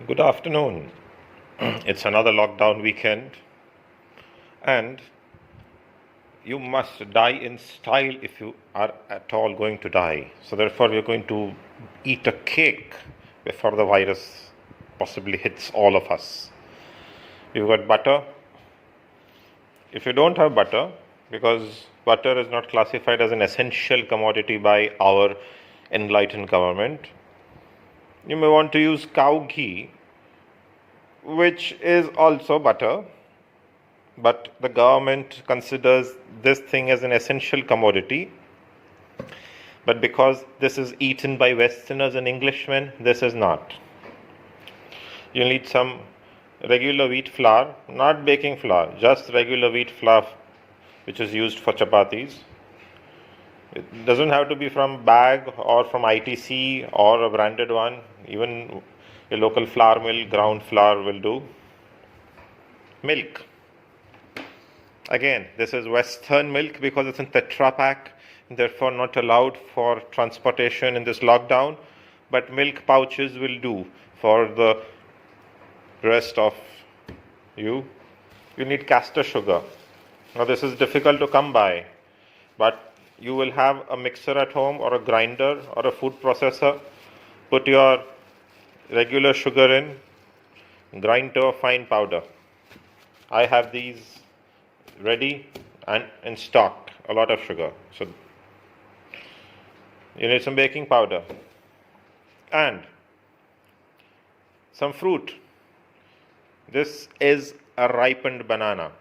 Good afternoon. It's another lockdown weekend, and you must die in style if you are at all going to die. So, therefore, we're going to eat a cake before the virus possibly hits all of us. We've got butter. If you don't have butter, because butter is not classified as an essential commodity by our enlightened government, you may want to use cow ghee, which is also butter, but the government considers this thing as an essential commodity. But because this is eaten by Westerners and Englishmen, this is not. You need some regular wheat flour, not baking flour, just regular wheat flour, which is used for chapatis. It doesn't have to be from bag or from ITC or a branded one. Even a local flour mill, ground flour will do. Milk. Again, this is Western milk because it's in Tetra Pak, therefore not allowed for transportation in this lockdown. But milk pouches will do for the rest of you. You need castor sugar. Now, this is difficult to come by, but you will have a mixer at home or a grinder or a food processor. Put your regular sugar in, grind to a fine powder. I have these ready and in stock, a lot of sugar. So you need some baking powder and some fruit. This is a ripened banana.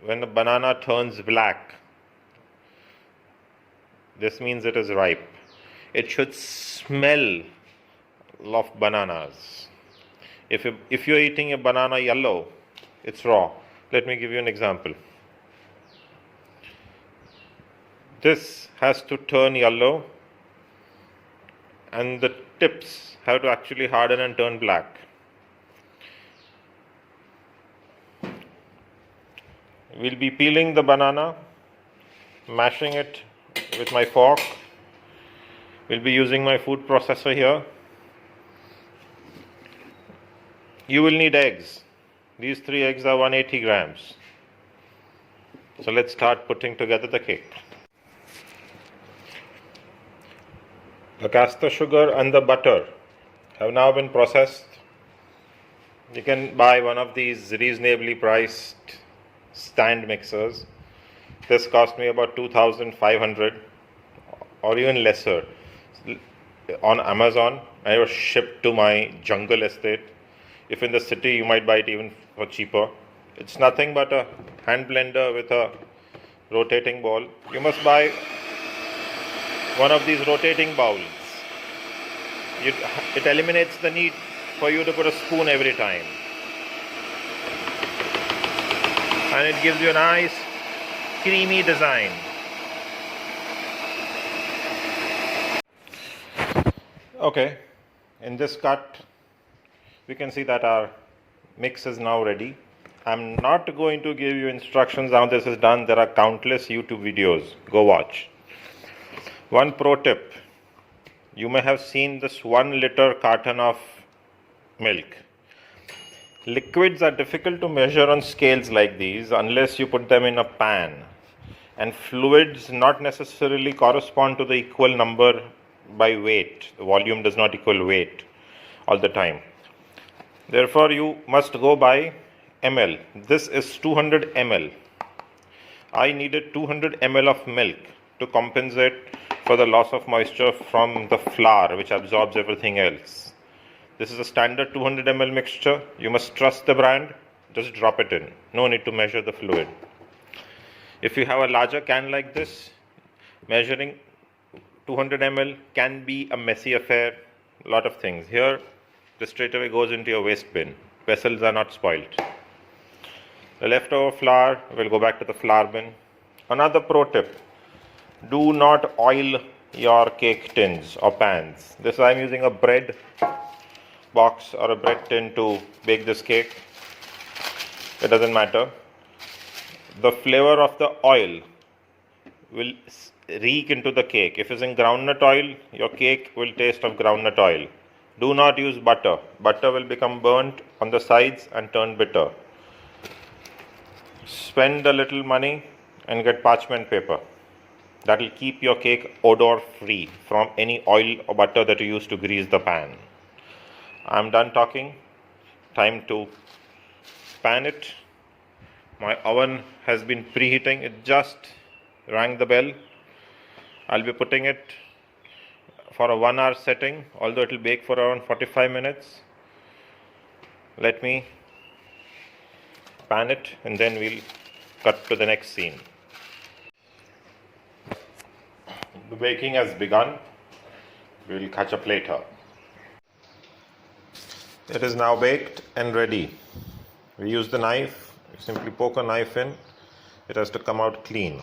When the banana turns black, this means it is ripe. It should smell of bananas. If you're eating a banana yellow, it's raw. Let me give you an example. This has to turn yellow and the tips have to actually harden and turn black. We'll be peeling the banana, mashing it with my fork. We'll be using my food processor here. You will need eggs. These 3 eggs are 180 grams. So let's start putting together the cake. The castor sugar and the butter have now been processed. You can buy one of these reasonably priced stand mixers. This cost me about 2,500 or even lesser on Amazon. I was shipped to my jungle estate. If in the city, you might buy it even for cheaper. It's nothing but a hand blender with a rotating ball. You must buy one of these rotating bowls. It eliminates the need for you to put a spoon every time. And it gives you a nice creamy design. Okay, in this cut, we can see that our mix is now ready. I'm not going to give you instructions how this is done. There are countless YouTube videos. Go watch. One pro tip. You may have seen this 1 liter carton of milk. Liquids are difficult to measure on scales like these unless you put them in a pan. And fluids not necessarily correspond to the equal number by weight. The volume does not equal weight all the time. Therefore, you must go by ml. This is 200 ml. I needed 200 ml of milk to compensate for the loss of moisture from the flour, which absorbs everything else. This is a standard 200 ml mixture. You must trust the brand. Just drop it in. No need to measure the fluid. If you have a larger can like this, measuring 200 ml can be a messy affair. A lot of things. Here, this straight away goes into your waste bin. Vessels are not spoiled. The leftover flour will go back to the flour bin. Another pro tip. Do not oil your cake tins or pans. This I'm using a bread box or a bread tin to bake this cake. It doesn't matter. The flavor of the oil will reek into the cake. If it's in groundnut oil, your cake will taste of groundnut oil. Do not use butter. Butter will become burnt on the sides and turn bitter. Spend a little money and get parchment paper. That will keep your cake odor free from any oil or butter that you use to grease the pan. I'm done talking. Time to pan it. My oven has been preheating. It just rang the bell. I'll be putting it for a 1 hour setting, although it will bake for around 45 minutes. Let me pan it and then we'll cut to the next scene. The baking has begun. We'll catch up later. It is now baked and ready. We use the knife. You simply poke a knife in. It has to come out clean.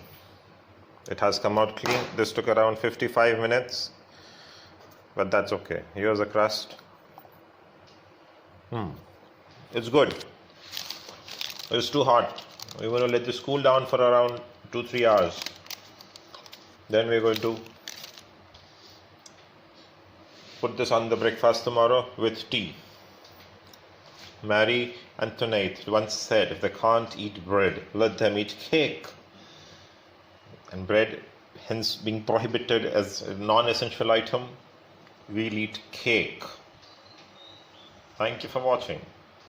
It has come out clean. This took around 55 minutes. But that's okay. Here's a crust. It's good. It's too hot. We're going to let this cool down for around 2-3 hours. Then we're going to put this on the breakfast tomorrow with tea. Marie Antoinette once said, if they can't eat bread, let them eat cake. And bread, hence being prohibited as a non-essential item, we'll eat cake. Thank you for watching.